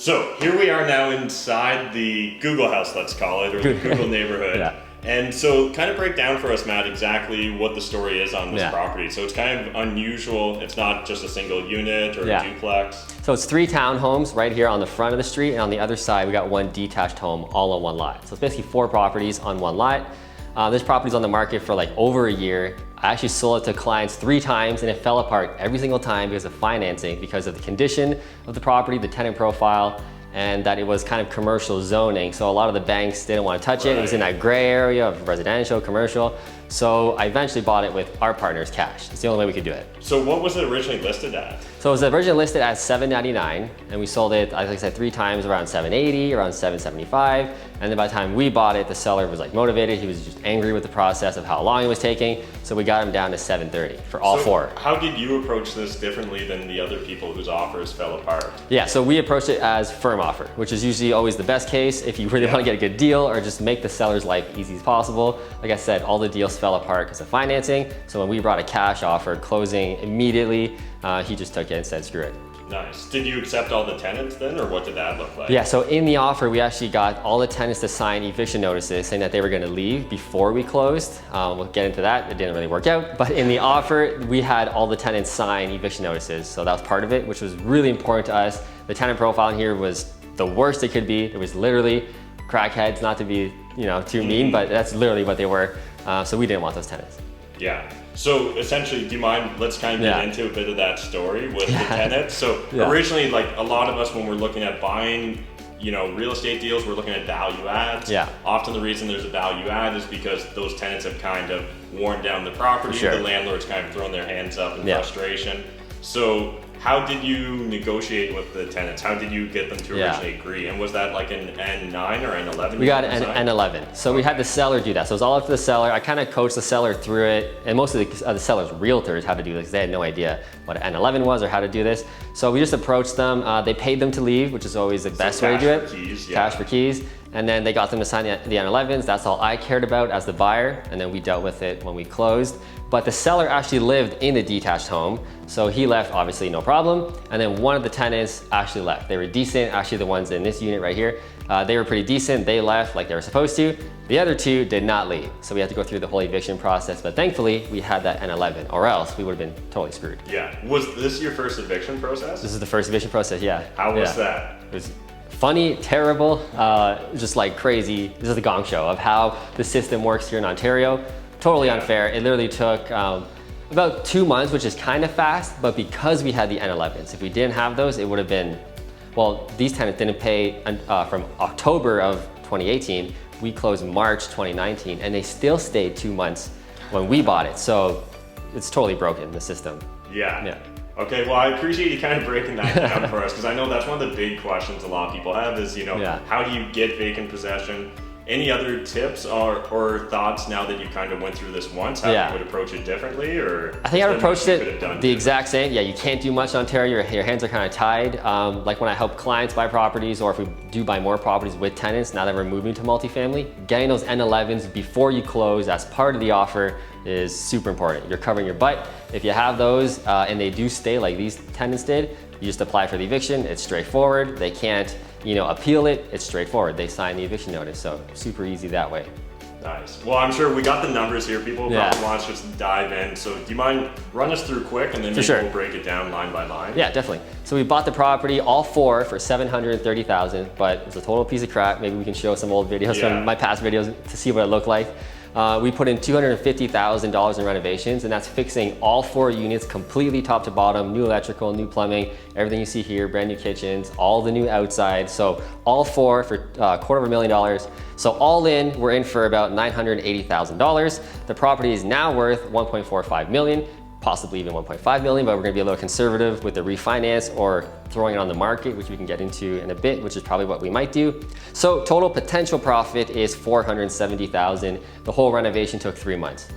So here we are now inside the Google house, let's call it, or the Google neighborhood. Yeah. And so kind of break down for us, Matt, exactly what the story is on this Yeah. property. So it's kind of unusual. It's not just a single unit or Yeah. a duplex. So it's 3 townhomes right here on the front of the street, and on the other side we got 1 detached home all on one lot. So it's basically 4 properties on one lot. This property's on the market for like over a year. I actually sold it to clients 3 times and it fell apart every single time because of financing, because of the condition of the property, the tenant profile, and that it was kind of commercial zoning. So a lot of the banks didn't want to touch it. It was in that gray area of residential, commercial. So I eventually bought it with our partner's cash. It's the only way we could do it. So what was it originally listed at? So it was originally listed at $799, and we sold it, like I said, 3 times around $780, around $775. And then by the time we bought it, the seller was like motivated. He was just angry with the process of how long it was taking. So we got him down to $730 for all 4. How did you approach this differently than the other people whose offers fell apart? Yeah, so we approached it as firm offer, which is usually always the best case if you really want to get a good deal or just make the seller's life easy as possible. Like I said, all the deals fell apart because of financing. So when we brought a cash offer, closing immediately, he just took it and said, screw it. Nice. Did you accept all the tenants then, or what did that look like? Yeah, so in the offer, we actually got all the tenants to sign eviction notices saying that they were gonna leave before we closed. We'll get into that, it didn't really work out. But in the offer, we had all the tenants sign eviction notices. So that was part of it, which was really important to us. The tenant profile in here was the worst it could be. It was literally crackheads, not to be too mean, but that's literally what they were. So we didn't want those tenants. Yeah. So essentially, do you mind, let's kind of get into a bit of that story with the tenants. So originally, like a lot of us, when we're looking at buying, real estate deals, we're looking at value adds. Yeah. Often the reason there's a value add is because those tenants have kind of worn down the property. Sure. The landlord's kind of thrown their hands up in frustration. So how did you negotiate with the tenants? How did you get them to originally agree? And was that like an N9 or N11? We got an N11. So we had the seller do that. So it was all up to the seller. I kind of coached the seller through it, and most of the seller's realtors how to do this because they had no idea what an N11 was or how to do this. So we just approached them. They paid them to leave, which is always the best way to do it. Cash for keys, Cash for keys. And then they got them to sign the N11s. That's all I cared about as the buyer. And then we dealt with it when we closed. But the seller actually lived in the detached home. So he left, obviously no problem. And then one of the tenants actually left. They were decent, actually the ones in this unit right here. They were pretty decent. They left like they were supposed to. The other 2 did not leave. So we had to go through the whole eviction process. But thankfully we had that N11, or else we would have been totally screwed. Yeah. Was this your first eviction process? This is the first eviction process, yeah. How was that? It was funny, terrible, just like crazy. This is the gong show of how the system works here in Ontario. Totally unfair. It literally took about 2 months, which is kind of fast, but because we had the N11s, if we didn't have those, it would have been, well, these tenants didn't pay from October of 2018. We closed March 2019, and they still stayed 2 months when we bought it. So it's totally broken, the system. Yeah. Okay, well, I appreciate you kind of breaking that down for us, because I know that's one of the big questions a lot of people have is, how do you get vacant possession? Any other tips or thoughts now that you kind of went through this once, how you would approach it differently? Or I think I would approach it the exact same. Yeah, you can't do much in Ontario. Your hands are kind of tied. Like when I help clients buy properties, or if we do buy more properties with tenants, now that we're moving to multifamily, getting those N11s before you close as part of the offer is super important. You're covering your butt. If you have those and they do stay like these tenants did, you just apply for the eviction. It's straightforward. They can't appeal it. It's straightforward. They sign the eviction notice. So super easy that way. Nice. Well, I'm sure we got the numbers here. People probably want to just dive in. So do you mind run us through quick, and then maybe we'll break it down line by line? Yeah, definitely. So we bought the property, all 4 for $730,000, but it's a total piece of crap. Maybe we can show some old videos from my past videos to see what it looked like. We put in $250,000 in renovations, and that's fixing all 4 units completely top to bottom, new electrical, new plumbing, everything you see here, brand new kitchens, all the new outside. So all 4 for $250,000. So all in, we're in for about $980,000. The property is now worth $1.45 million. Possibly even 1.5 million, but we're gonna be a little conservative with the refinance or throwing it on the market, which we can get into in a bit, which is probably what we might do. So total potential profit is $470,000. The whole renovation took 3 months.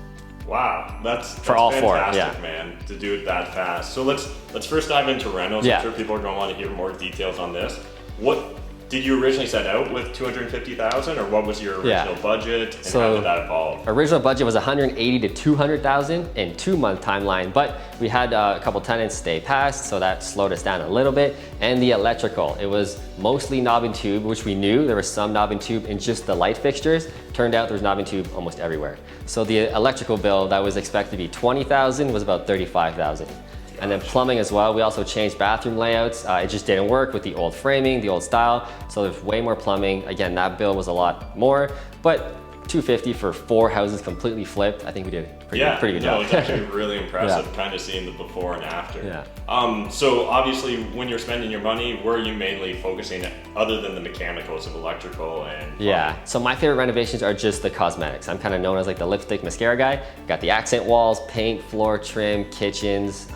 Wow, that's for all fantastic, 4, man, to do it that fast. So let's first dive into renos. I'm sure people are gonna want to hear more details on this. What did you originally set out with 250,000, or what was your original budget, and how did that evolve? Original budget was 180 to 200,000 in 2-month timeline, but we had a couple tenants stay past, so that slowed us down a little bit. And the electrical, it was mostly knob and tube, which we knew there was some knob and tube in just the light fixtures. Turned out there was knob and tube almost everywhere. So the electrical bill that was expected to be 20,000 was about 35,000. And then plumbing as well. We also changed bathroom layouts. It just didn't work with the old framing, the old style. So there's way more plumbing. Again, that bill was a lot more, but 250 for 4 houses completely flipped. I think we did a pretty good job. It's actually really impressive kind of seeing the before and after. Yeah. So obviously when you're spending your money, where are you mainly focusing other than the mechanicals of electrical and plumbing? Yeah, so my favorite renovations are just the cosmetics. I'm kind of known as like the lipstick mascara guy. Got the accent walls, paint, floor trim, kitchens,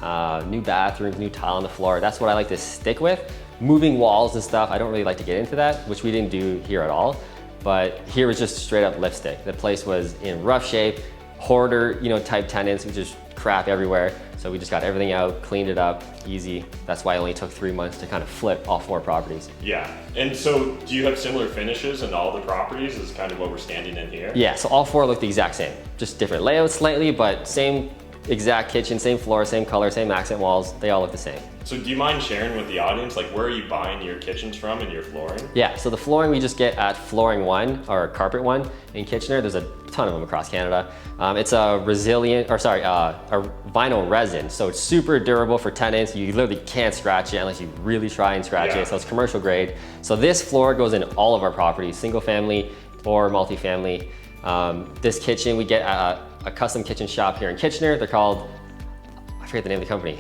new bathrooms, new tile on the floor. That's what I like to stick with. Moving walls and stuff, I don't really like to get into that, which we didn't do here at all. But here was just straight up lipstick. The place was in rough shape, hoarder, type tenants, which is crap everywhere. So we just got everything out, cleaned it up, easy. That's why it only took 3 months to kind of flip all 4 properties. Yeah, and so do you have similar finishes in all the properties is kind of what we're standing in here? Yeah, so all 4 look the exact same. Just different layouts slightly, but same exact kitchen, same floor, same color, same accent walls. They all look the same. So do you mind sharing with the audience, like where are you buying your kitchens from and your flooring? Yeah, so the flooring we just get at Flooring One, or Carpet One in Kitchener. There's a ton of them across Canada. It's a vinyl resin. So it's super durable for tenants. You literally can't scratch it unless you really try and scratch it. So it's commercial grade. So this floor goes in all of our properties, single family or multifamily. This kitchen we get at a custom kitchen shop here in Kitchener. They're called, I forget the name of the company.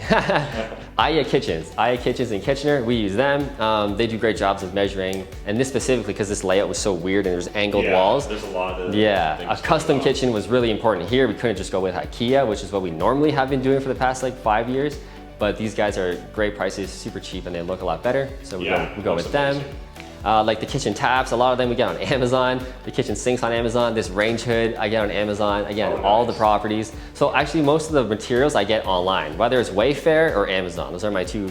Aya Kitchens in Kitchener. We use them. They do great jobs of measuring. And this specifically, because this layout was so weird and there's angled walls. There's a lot of a custom kitchen was really important here. We couldn't just go with IKEA, which is what we normally have been doing for the past like 5 years. But these guys are great prices, super cheap, and they look a lot better. So we go with them. Like the kitchen taps, a lot of them we get on Amazon. The kitchen sinks on Amazon. This range hood I get on Amazon. Again, all the properties. So actually most of the materials I get online, whether it's Wayfair or Amazon. Those are my 2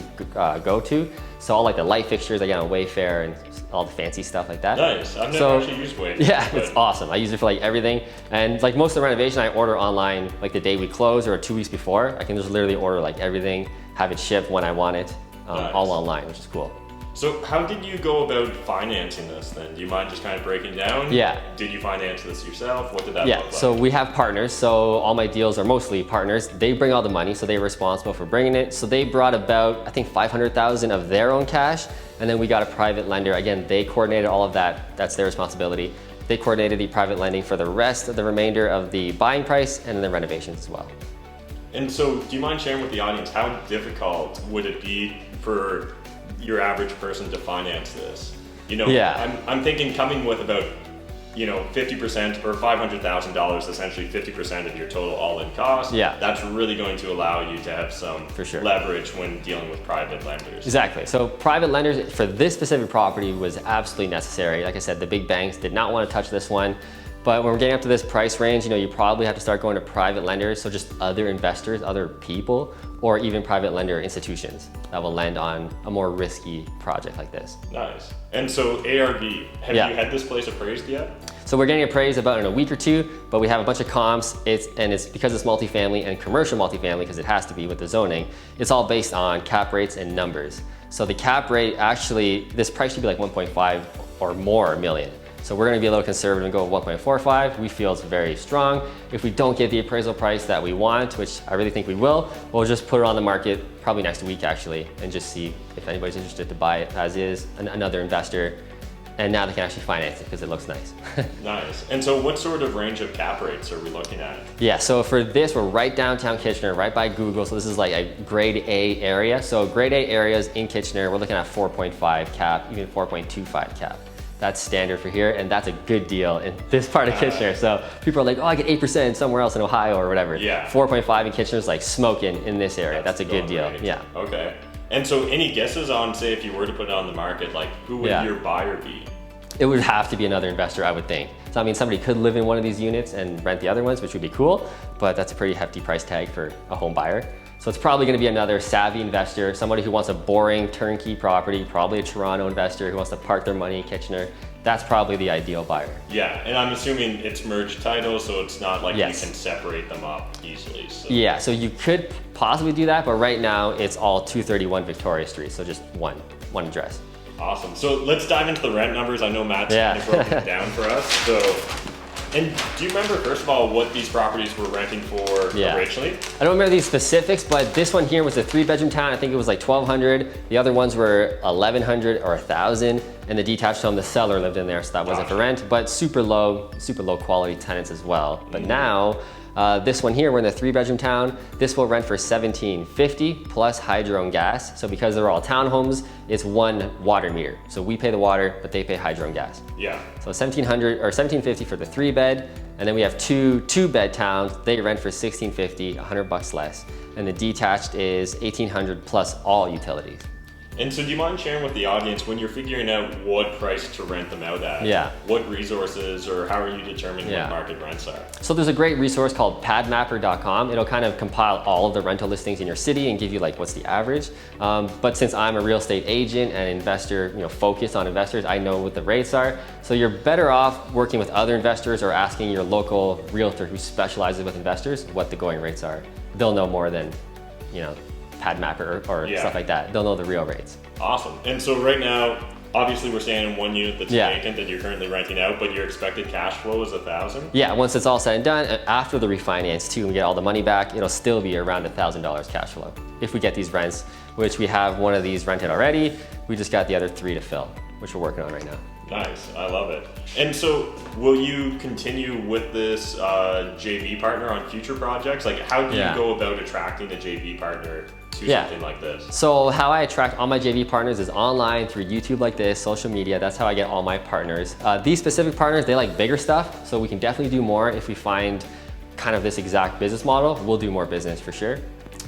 go-to. So all like the light fixtures I get on Wayfair and all the fancy stuff like that. Nice, I've never actually used Wayfair. Yeah, it's awesome. I use it for like everything. And like most of the renovation I order online like the day we close or 2 weeks before. I can just literally order like everything, have it shipped when I want it, all online, which is cool. So how did you go about financing this then? Do you mind just kind of breaking down? Yeah. Did you finance this yourself? What did that look like? So we have partners. So all my deals are mostly partners. They bring all the money, so they're responsible for bringing it. So they brought about, I think, 500,000 of their own cash. And then we got a private lender. Again, they coordinated all of that. That's their responsibility. They coordinated the private lending for the rest of the remainder of the buying price and then the renovations as well. And so do you mind sharing with the audience, how difficult would it be for your average person to finance this? I'm thinking coming with about 50% or $500,000, essentially 50% of your total all-in cost. That's really going to allow you to have some leverage when dealing with private lenders. Exactly. So private lenders for this specific property was absolutely necessary. Like I said, the big banks did not want to touch this one. But when we're getting up to this price range, you probably have to start going to private lenders, so just other investors, other people, or even private lender institutions that will lend on a more risky project like this. Nice. And so ARV, have you had this place appraised yet? So we're getting appraised about in a week or 2, but we have a bunch of comps. It's because it's multifamily and commercial multifamily, because it has to be with the zoning. It's all based on cap rates and numbers. So the cap rate actually, this price should be like 1.5 or more million. So we're gonna be a little conservative and go with 1.45. We feel it's very strong. If we don't get the appraisal price that we want, which I really think we will, we'll just put it on the market probably next week actually, and just see if anybody's interested to buy it as is, another investor. And now they can actually finance it because it looks nice. Nice. And so what sort of range of cap rates are we looking at? Yeah, so for this, we're right downtown Kitchener, right by Google. So this is like a grade A area. So grade A areas in Kitchener, we're looking at 4.5 cap, even 4.25 cap. That's standard for here, and that's a good deal in this part of Kitchener. So people are like, oh, I get 8% somewhere else in Ohio or whatever. 4.5 in Kitchener is like smoking in this area. That's a good deal. Right. Yeah. Okay. And so any guesses on, say, if you were to put it on the market, like who would your buyer be? It would have to be another investor, I would think. So I mean, somebody could live in one of these units and rent the other ones, which would be cool, but that's a pretty hefty price tag for a home buyer. So So it's probably gonna be another savvy investor, somebody who wants a boring turnkey property, probably a Toronto investor who wants to park their money in Kitchener. That's probably the ideal buyer. Yeah, and I'm assuming it's merged title, so it's not like Yes. you can separate them up easily. So. Yeah, so you could possibly do that, but right now it's all 231 Victoria Street, so just one address. Awesome. So let's dive into the rent numbers. I know Matt's kind of broken it down for us. So, and do you remember, first of all, what these properties were renting for originally? I don't remember these specifics, but this one here was a 3-bedroom town. I think it was like 1,200. The other ones were 1,100 or 1,000. And the detached home, the seller lived in there, so that wasn't for rent, but super low quality tenants as well. But now, this one here, we're in the 3-bedroom town. This will rent for $1,750 plus hydro and gas. So because they're all townhomes, it's one water meter. So we pay the water, but they pay hydro and gas. Yeah. So $1,700 or $1,750 for the 3-bed, and then we have two bed towns. They rent for $1,650, $100 less, and the detached is $1,800 plus all utilities. And so do you mind sharing with the audience, when you're figuring out what price to rent them out at, what resources or how are you determining what market rents are? So there's a great resource called padmapper.com. It'll kind of compile all of the rental listings in your city and give you like what's the average. But since I'm a real estate agent and investor, focused on investors, I know what the rates are. So you're better off working with other investors or asking your local realtor who specializes with investors what the going rates are. They'll know more than, PadMapper or stuff like that. They'll know the real rates. Awesome. And so right now, obviously we're staying in one unit that's vacant that you're currently renting out, but your expected cash flow is $1,000? Yeah, once it's all said and done, after the refinance too, and we get all the money back, it'll still be around $1,000 cash flow. If we get these rents, which we have one of these rented already, we just got the other 3 to fill, which we're working on right now. Nice, I love it. And so will you continue with this JV partner on future projects? Like how do you go about attracting a JV partner to something like this? So how I attract all my JV partners is online through YouTube like this, social media. That's how I get all my partners. These specific partners, they like bigger stuff, so we can definitely do more. If we find kind of this exact business model, we'll do more business for sure.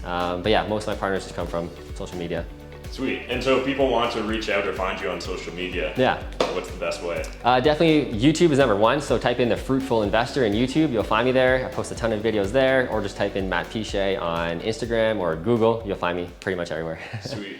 But yeah, most of my partners just come from social media. Sweet. And so if people want to reach out or find you on social media, what's the best way? Definitely YouTube is #1. So type in The Fruitful Investor in YouTube. You'll find me there. I post a ton of videos there, or just type in Matt Piche on Instagram or Google. You'll find me pretty much everywhere. Sweet.